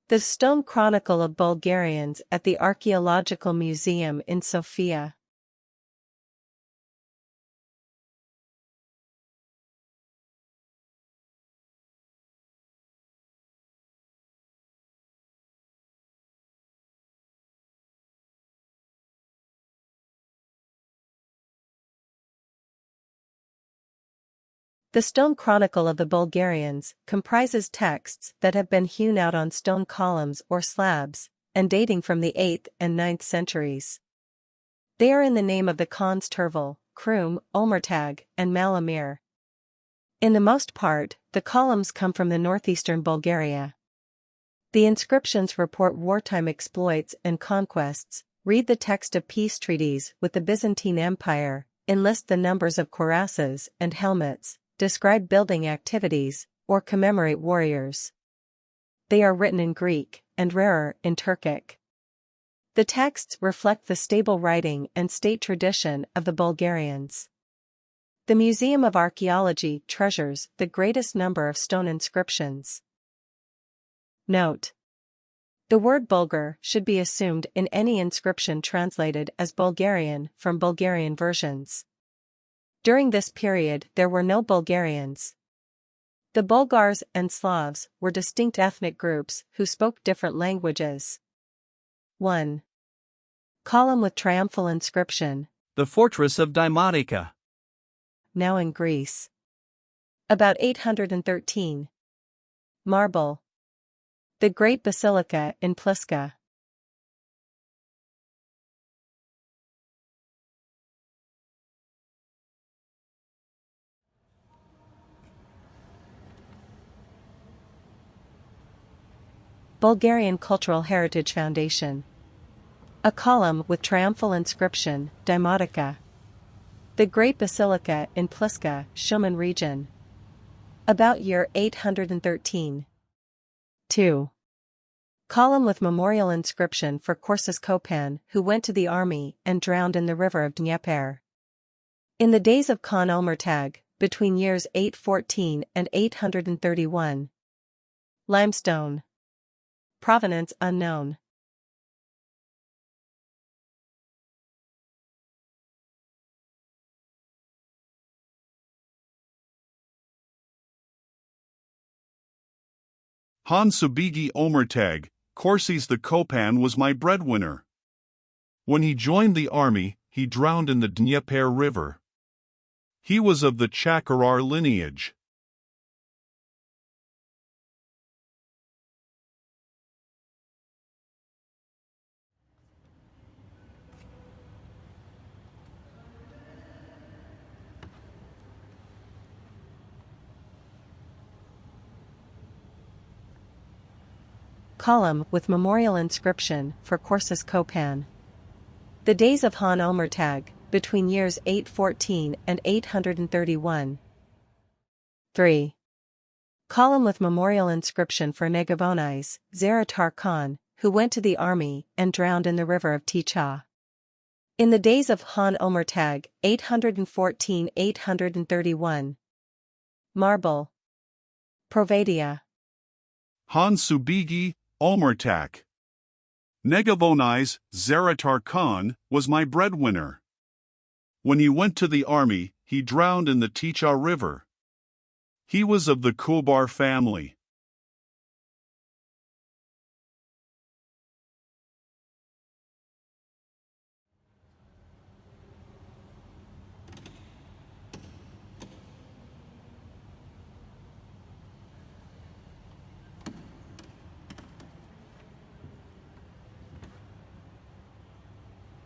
The Stone Chronicle of Bulgarians at the Archaeological Museum in Sofia. The Stone Chronicle of the Bulgarians comprises texts that have been hewn out on stone columns or slabs, and dating from the 8th and 9th centuries. They are in the name of the Khans Tervel, Krum, Omertag, and Malamir. In the most part, the columns come from the northeastern Bulgaria. The inscriptions report wartime exploits and conquests, read the text of peace treaties with the Byzantine Empire, enlist the numbers of cuirasses and helmets, describe building activities, or commemorate warriors. They are written in Greek, and rarer, in Turkic. The texts reflect the stable writing and state tradition of the Bulgarians. The Museum of Archaeology treasures the greatest number of stone inscriptions. Note: the word Bulgar should be assumed in any inscription translated as Bulgarian from Bulgarian versions. During this period there were no Bulgarians. The Bulgars and Slavs were distinct ethnic groups who spoke different languages. 1. Column with triumphal inscription. The fortress of Deimotica. Now in Greece. About 813. Marble. The Great Basilica in Pliska. Bulgarian Cultural Heritage Foundation. A column with triumphal inscription, Deimotica. The Great Basilica in Pliska, Shumen region. About year 813. 2. Column with memorial inscription for Korsus Kopan, who went to the army and drowned in the river of Dnieper. In the days of Khan Omertag, between years 814 and 831. Limestone. Provenance unknown. Han Subigi Omertag, Korsis the Kopan was my breadwinner. When he joined the army, he drowned in the Dnieper River. He was of the Chakarar lineage. Column with memorial inscription for Korsus Kopan. The days of Han Omertag, between years 814 and 831. 3. Column with memorial inscription for Negavonais, Zaratar Khan, who went to the army and drowned in the river of Ticha. In the days of Han Omertag, 814-831. Marble. Provadia. Han Subigi Omertak. Negavonais, Zaratar Khan, was my breadwinner. When he went to the army, he drowned in the Ticha River. He was of the Kobar family.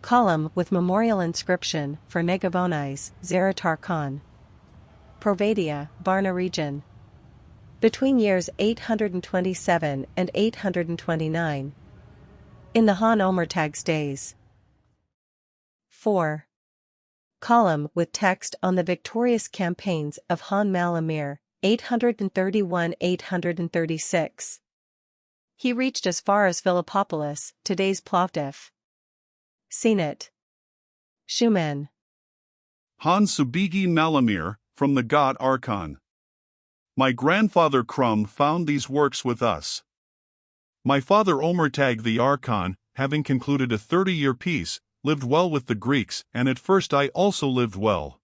Column with memorial inscription for Negavonais, Zaratar Khan. Provadia, Varna region. Between years 827 and 829. In the Han Omertag's days. 4. Column with text on the victorious campaigns of Han Malamir, 831-836. He reached as far as Philippopolis, today's Plovdiv. Seen it. Shumen. Han Subigi Malamir, from the god Archon. My grandfather Krum found these works with us. My father Omertag the Archon, having concluded a 30-year peace, lived well with the Greeks, and at first I also lived well.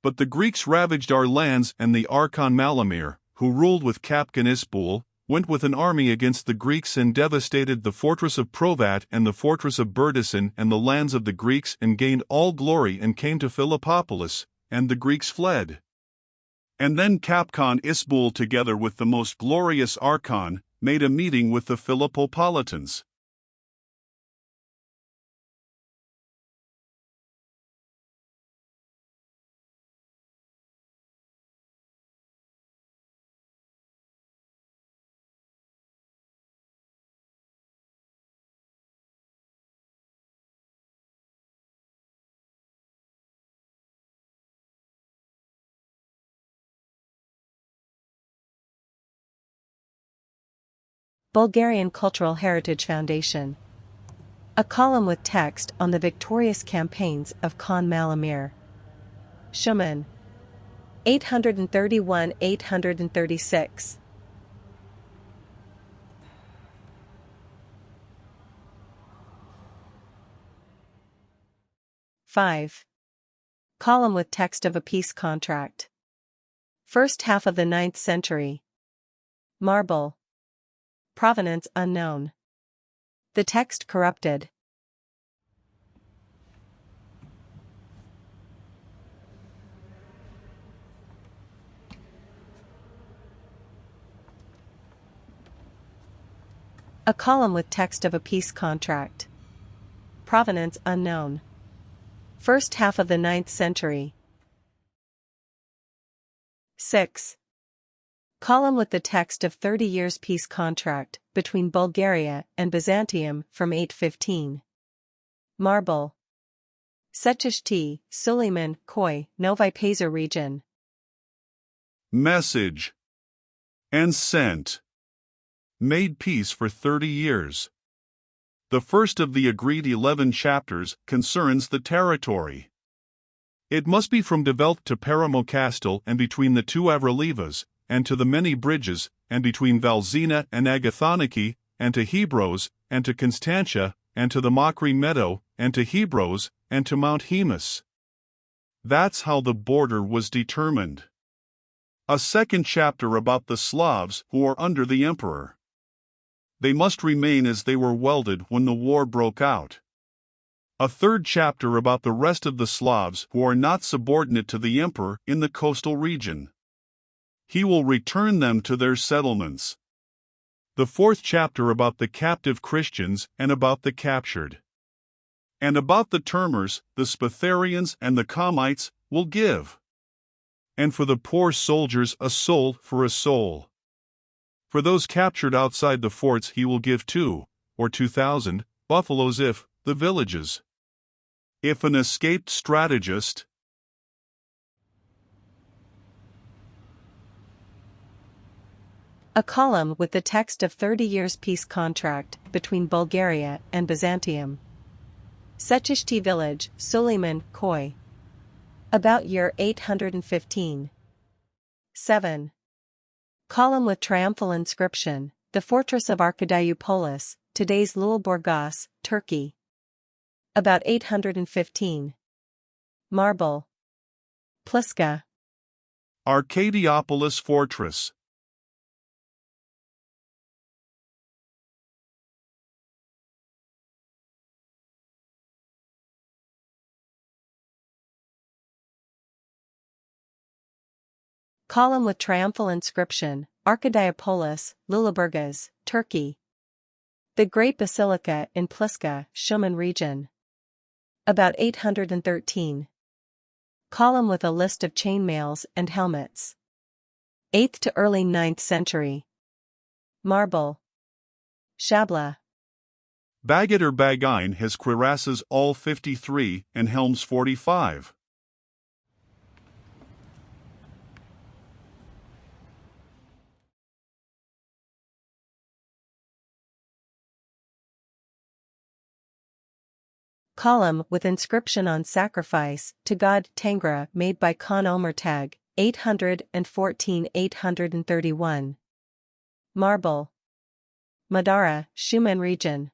But the Greeks ravaged our lands, and the Archon Malamir, who ruled with Capcan Isbul, went with an army against the Greeks and devastated the fortress of Provat and the fortress of Burdison and the lands of the Greeks, and gained all glory and came to Philippopolis, and the Greeks fled. And then Capcan Isbul, together with the most glorious Archon, made a meeting with the Philippopolitans. Bulgarian Cultural Heritage Foundation. A column with text on the victorious campaigns of Khan Malamir. Shuman. 831-836. 5. Column with text of a peace contract. First half of the 9th century. Marble. Provenance unknown. The text corrupted. A column with text of a peace contract. Provenance unknown. First half of the 9th century. 6. Column with the text of 30 years peace contract between Bulgaria and Byzantium from 815. Marble. Sechishti, Suleiman, Koi, Novi Pazar region. Message. And sent. Made peace for 30 years. The first of the agreed 11 chapters concerns the territory. It must be from Develt to Paramocastel and between the two Avrolivas, and to the many bridges, and between Valzina and Agathoniki, and to Hebros, and to Constantia, and to the Mockery Meadow, and to Hebros, and to Mount Hemus. That's how the border was determined. A second chapter about the Slavs who are under the emperor. They must remain as they were welded when the war broke out. A third chapter about the rest of the Slavs who are not subordinate to the emperor in the coastal region. He will return them to their settlements. The fourth chapter about the captive Christians and about the captured. And about the Termers, the Spatharians and the Comites, will give. And for the poor soldiers a soul for a soul. For those captured outside the forts he will give 2, or 2,000, buffaloes if, the villages. If an escaped strategist. A column with the text of 30 years peace contract between Bulgaria and Byzantium. Sechishti village, Suleiman, Koi. About year 815. 7. Column with triumphal inscription, the fortress of Archaeological, today's Lüleburgaz, Turkey. About 815. Marble. Pliska. Arcadiopolis fortress. Column with triumphal inscription, Archaeological, Lüleburgaz, Turkey. The Great Basilica in Pliska, Shuman region. About 813. Column with a list of chainmails and helmets. 8th to early 9th century. Marble. Shabla. Bagot or Bagine has cuirasses all 53 and helms 45. Column with inscription on sacrifice to god Tangra made by Khan Omertag, 814-831. Marble. Madara, Shumen region.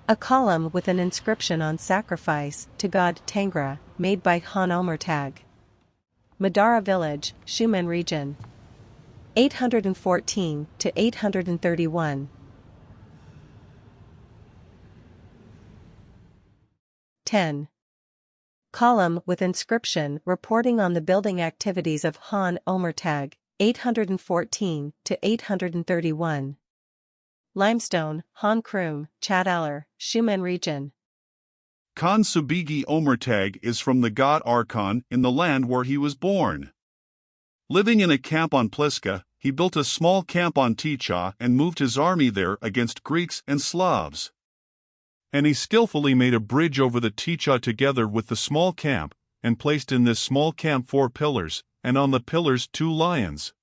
A column with an inscription on sacrifice to god Tangra, made by Han Omertag. Madara village, Shumen region. 814 to 831. 10. Column with inscription reporting on the building activities of Han Omertag, 814 to 831. Limestone, Han Krum, Chadalar, Shumen region. Khan Subigi Omertag is from the god Archon in the land where he was born. Living in a camp on Pliska, he built a small camp on Ticha and moved his army there against Greeks and Slavs. And he skillfully made a bridge over the Ticha together with the small camp, and placed in this small camp 4 pillars, and on the pillars 2 lions.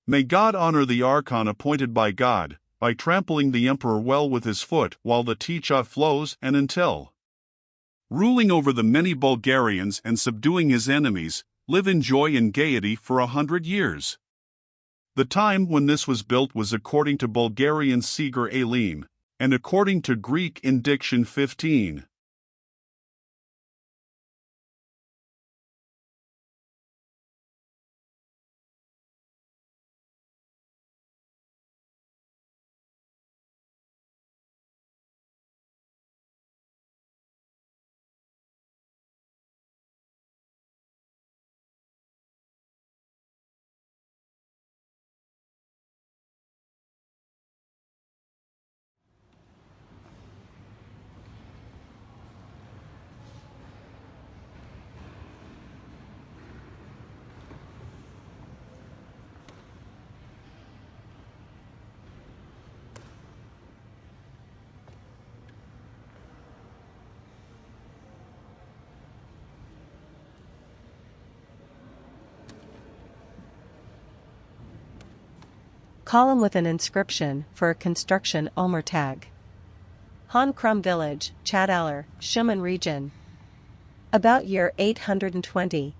May God honor the Archon appointed by God, by trampling the emperor well with his foot while the Ticha flows and until, ruling over the many Bulgarians and subduing his enemies, live in joy and gaiety for 100 years. The time when this was built was according to Bulgarian Seger Elim, and according to Greek Indiction 15. Column with an inscription for a construction Omertag. Han Krum village, Chadalar, Shumen region. About year 820.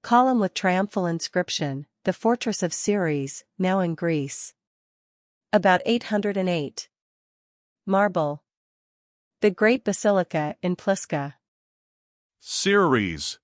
Column with triumphal inscription, the fortress of Ceres, now in Greece. About 808. Marble. The Great Basilica in Pliska. Ceres.